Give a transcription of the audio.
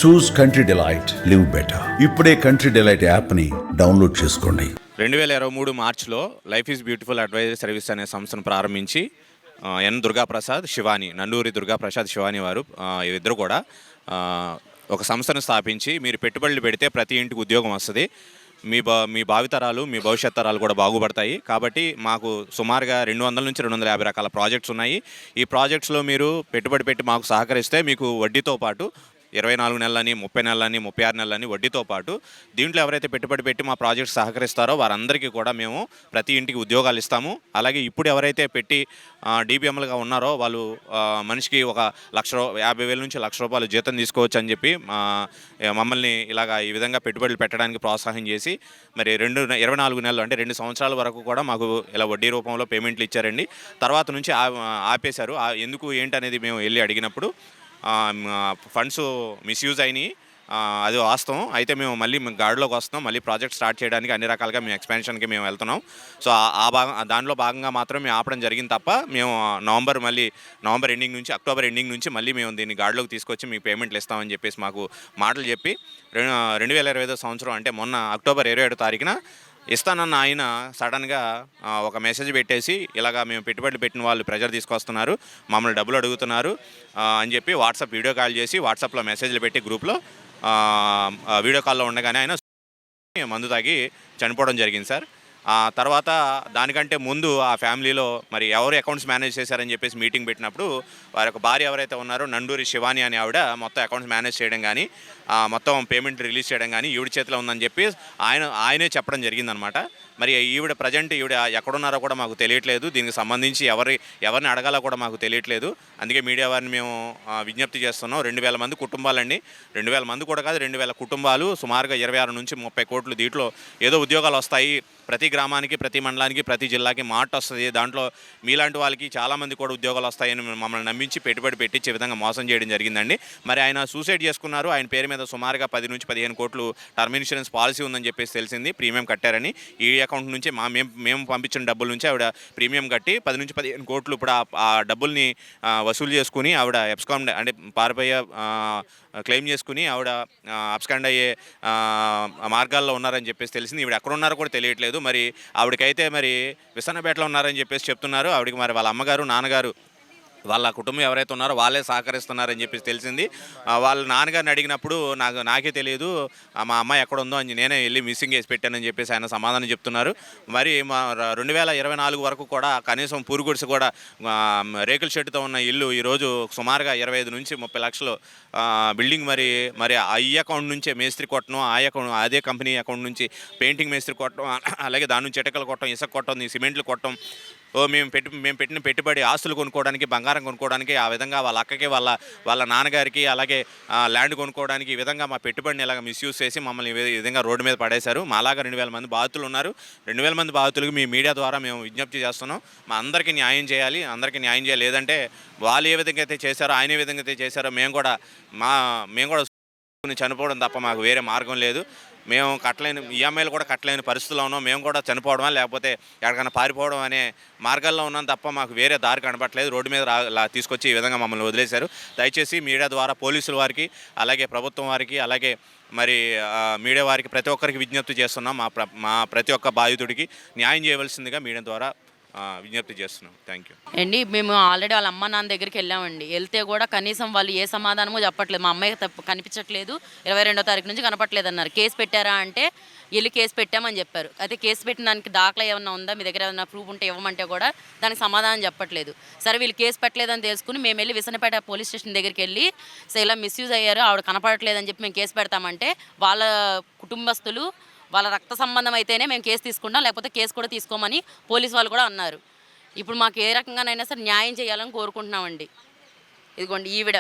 చూస్ country delight, live better. ఇప్పుడే country delight యాప్ని download చేసుకోండి. 2023 మార్చిలో life is beautiful advisory service అనే సంస్థను ప్రారంభించి ఎన్ దుర్గాప్రసాద్, శివాని, నండూరి దుర్గాప్రసాద్, శివాని వారు ఇద్దరు కూడా ఒక సంస్థను స్థాపించి మీరు పెట్టుబడులు పెడితే ప్రతి ఇంటికి ఉద్యోగం వస్తుంది, మీ భావితరాలు, మీ భవిష్యత్ తరాలు కూడా బాగుపడతాయి. కాబట్టి మాకు సుమారుగా 200 నుంచి 250 రకాల ప్రాజెక్ట్స్ ఉన్నాయి. ఈ ప్రాజెక్ట్స్లో మీరు పెట్టుబడి పెట్టి మాకు సహకరిస్తే మీకు వడ్డీతో పాటు 24 నెలలని, 30 నెలలని, 36 నెలలని వడ్డీతో పాటు దీంట్లో ఎవరైతే పెట్టుబడి పెట్టి మా ప్రాజెక్ట్ సహకరిస్తారో వారందరికీ కూడా మేము ప్రతి ఇంటికి ఉద్యోగాలు ఇస్తాము. అలాగే ఇప్పుడు ఎవరైతే పెట్టి డీబీఎంలుగా ఉన్నారో వాళ్ళు మనిషికి ఒక 50,000 నుంచి ₹1,00,000 జీతం తీసుకోవచ్చు అని చెప్పి మమ్మల్ని ఈ విధంగా పెట్టుబడులు పెట్టడానికి ప్రోత్సాహం చేసి మరి 24 నెలలు అంటే 2 సంవత్సరాల వరకు కూడా మాకు ఇలా వడ్డీ రూపంలో పేమెంట్లు ఇచ్చారండి. తర్వాత నుంచి ఆపేశారు. ఎందుకు ఏంటనేది మేము వెళ్ళి అడిగినప్పుడు ఫండ్స్ మిస్యూజ్ అయినాయి, అది వాస్తవం. అయితే మేము మళ్ళీ గాడిలోకి వస్తున్నాం, మళ్ళీ ప్రాజెక్ట్ స్టార్ట్ చేయడానికి అన్ని రకాలుగా మేము ఎక్స్పాన్షన్కి మేము వెళ్తున్నాం. సో దానిలో భాగంగా మాత్రం మేము ఆపడం జరిగింది తప్ప మేము నవంబర్ ఎండింగ్ నుంచి అక్టోబర్ ఎండింగ్ నుంచి మళ్ళీ మేము దీన్ని గాడిలోకి తీసుకొచ్చి మీకు పేమెంట్లు ఇస్తామని చెప్పేసి మాకు మాటలు చెప్పి 2025 సంవత్సరం అంటే మొన్న అక్టోబర్ 27 తారీఖున ఇస్తానన్న ఆయన సడన్గా ఒక మెసేజ్ పెట్టేసి మేము పెట్టుబడులు పెట్టిన వాళ్ళు ప్రెజర్ తీసుకొస్తున్నారు, మమ్మల్ని డబ్బులు అడుగుతున్నారు అని చెప్పి వాట్సాప్ వీడియో కాల్ చేసి వాట్సాప్లో మెసేజ్లు పెట్టి గ్రూప్లో వీడియో కాల్లో ఉండగానే ఆయన మందు తాగి చనిపోవడం జరిగింది సార్. తర్వాత దానికంటే ముందు ఆ ఫ్యామిలీలో మరి ఎవరు అకౌంట్స్ మేనేజ్ చేశారని చెప్పేసి మీటింగ్ పెట్టినప్పుడు వారి యొక్క భార్య ఎవరైతే ఉన్నారో నండూరి శివాని అని ఆవిడ మొత్తం అకౌంట్స్ మేనేజ్ చేయడం కానీ మొత్తం పేమెంట్ రిలీజ్ చేయడం కానీ ఈవిడ చేతిలో ఉందని చెప్పి ఆయనే చెప్పడం జరిగిందనమాట. మరి ప్రజెంట్ ఈవిడ ఎక్కడున్నారో కూడా మాకు తెలియట్లేదు, దీనికి సంబంధించి ఎవరిని అడగాలో కూడా మాకు తెలియట్లేదు. అందుకే మీడియా వారిని మేము విజ్ఞప్తి చేస్తున్నాం. 2,000 మంది కుటుంబాలండి, 2,000 మంది కూడా కాదు, 2,000 కుటుంబాలు, సుమారుగా 26 నుంచి 30 కోట్లు. దీంట్లో ఏదో ఉద్యోగాలు వస్తాయి, ప్రతి గ్రామానికి, ప్రతి మండలానికి, ప్రతి జిల్లాకి మాట వస్తుంది, దాంట్లో మీలాంటి వాళ్ళకి చాలామంది కూడా ఉద్యోగాలు వస్తాయని మమ్మల్ని నమ్మించి పెట్టుబడి పెట్టించే విధంగా మోసం చేయడం జరిగిందండి. మరి ఆయన సూసైడ్ చేసుకున్నారు. ఆయన పేరు మీద సుమారుగా 10 నుంచి 15 కోట్లు టర్మ్ ఇన్సూరెన్స్ పాలసీ ఉందని చెప్పేసి తెలిసింది. ప్రీమియం కట్టారని ఈ అకౌంట్ నుంచి మేము పంపించిన డబ్బుల నుంచి ఆవిడ ప్రీమియం కట్టి 10 నుంచి 15 కోట్లు ఇప్పుడు ఆ డబ్బుల్ని వసూలు చేసుకుని ఆవిడ ఎబ్స్కాండ్ అంటే పారిపోయే క్లెయిమ్ చేసుకుని ఆవిడ అబ్స్కాండ్ అయ్యే మార్గాల్లో ఉన్నారని చెప్పేసి తెలిసింది. ఈవిడ ఎక్కడ ఉన్నారో కూడా తెలియట్లేదు. మరి ఆవిడకైతే మరి విసన్నపేటలో ఉన్నారని చెప్పేసి చెప్తున్నారు. ఆవిడకి మరి వాళ్ళ అమ్మగారు, నాన్నగారు, వాళ్ళ కుటుంబం ఎవరైతే ఉన్నారో వాళ్ళే సహకరిస్తున్నారని చెప్పేసి తెలిసింది. వాళ్ళ నాన్నగారిని అడిగినప్పుడు నాకే తెలియదు, మా అమ్మాయి ఎక్కడ ఉందో అని నేనే వెళ్ళి మిస్సింగ్ చేసి పెట్టానని చెప్పేసి ఆయన సమాధానం చెప్తున్నారు. మరి మా 2024 వరకు కూడా కనీసం పూరుగుడిసి కూడా రేకుల షెడ్తో ఉన్న ఇల్లు ఈరోజు సుమారుగా 25 నుంచి 30 లక్షలు బిల్డింగ్ మరి ఈ అకౌంట్ నుంచే మేస్త్రి కొట్టడం, అదే కంపెనీ అకౌంట్ నుంచి పెయింటింగ్ మేస్త్రి కొట్టడం, అలాగే దాని నుంచి చిటకలు కొట్టడం, ఇసుక కొట్టడం, సిమెంట్లు కొట్టడం, మేము పెట్టిన పెట్టుబడి ఆస్తులు కొనుక్కోవడానికి, బంగారం కొనుక్కోవడానికి, ఆ విధంగా వాళ్ళ అక్కకి వాళ్ళ నాన్నగారికి అలాగే ల్యాండ్ కొనుక్కోవడానికి ఈ విధంగా మా పెట్టుబడిని ఇలాగ మిస్యూజ్ చేసి మమ్మల్ని ఈ విధంగా రోడ్డు మీద పడేశారు. మాలాగా 2,000 మంది బాధితులు ఉన్నారు. 2,000 మంది బాధితులకు మీ మీడియా ద్వారా మేము విజ్ఞప్తి చేస్తున్నాం, మా అందరికీ న్యాయం చేయాలి, అందరికీ న్యాయం చేయాలి. లేదంటే వాళ్ళు ఏ విధంగా అయితే చేశారో, ఆయన ఏ విధంగా అయితే చేశారో మేము కూడా చనిపోవడం తప్ప మాకు వేరే మార్గం లేదు. మేము కట్టలేని ఈఎంఐలు కూడా కట్టలేని పరిస్థితుల్లో ఉన్నాం. మేము కూడా చనిపోవడమా లేకపోతే ఎక్కడికైనా పారిపోవడం అనే మార్గాల్లో ఉన్నాం తప్ప మాకు వేరే దారి కనపట్లేదు. రోడ్డు మీద తీసుకొచ్చి ఈ విధంగా మమ్మల్ని వదిలేశారు. దయచేసి మీడియా ద్వారా పోలీసుల వారికి, అలాగే ప్రభుత్వం వారికి, అలాగే మరి మీడియా వారికి ప్రతి ఒక్కరికి విజ్ఞప్తి చేస్తున్నాం. మా ప్రతి ఒక్క బాధితుడికి న్యాయం చేయవలసిందిగా మీడియా ద్వారా విజ్ఞప్తి చేస్తున్నాం. థ్యాంక్ యూ అండి. మేము ఆల్రెడీ వాళ్ళ అమ్మ నాన్న దగ్గరికి వెళ్ళామండి. వెళ్తే కూడా కనీసం వాళ్ళు ఏ సమాధానమో చెప్పట్లేదు. మా అమ్మాయి కనిపించట్లేదు, 22వ తారీఖు నుంచి కనపట్లేదు అన్నారు. కేసు పెట్టారా అంటే వెళ్ళి కేసు పెట్టామని చెప్పారు. అయితే కేసు పెట్టిన దానికి దాఖలా ఏమన్నా ఉందా, మీ దగ్గర ఏమన్నా ప్రూఫ్ ఉంటే ఇవ్వమంటే కూడా దానికి సమాధానం చెప్పట్లేదు. సరే వీళ్ళు కేసు పెట్టలేదని తెలుసుకుని మేము వెళ్ళి విసనపేట పోలీస్ స్టేషన్ దగ్గరికి వెళ్ళి ఇలా మిస్యూజ్ అయ్యారు, ఆవిడ కనపడట్లేదని చెప్పి మేము కేసు పెడతామంటే వాళ్ళ కుటుంబస్తులు వాళ్ళ రక్త సంబంధం అయితేనే మేము కేసు తీసుకుంటాం, లేకపోతే కేసు కూడా తీసుకోమని పోలీసు వాళ్ళు కూడా అన్నారు. ఇప్పుడు మాకు ఏ రకంగానైనా సరే న్యాయం చేయాలని కోరుకుంటున్నామండి. ఇదిగోండి ఈవిడ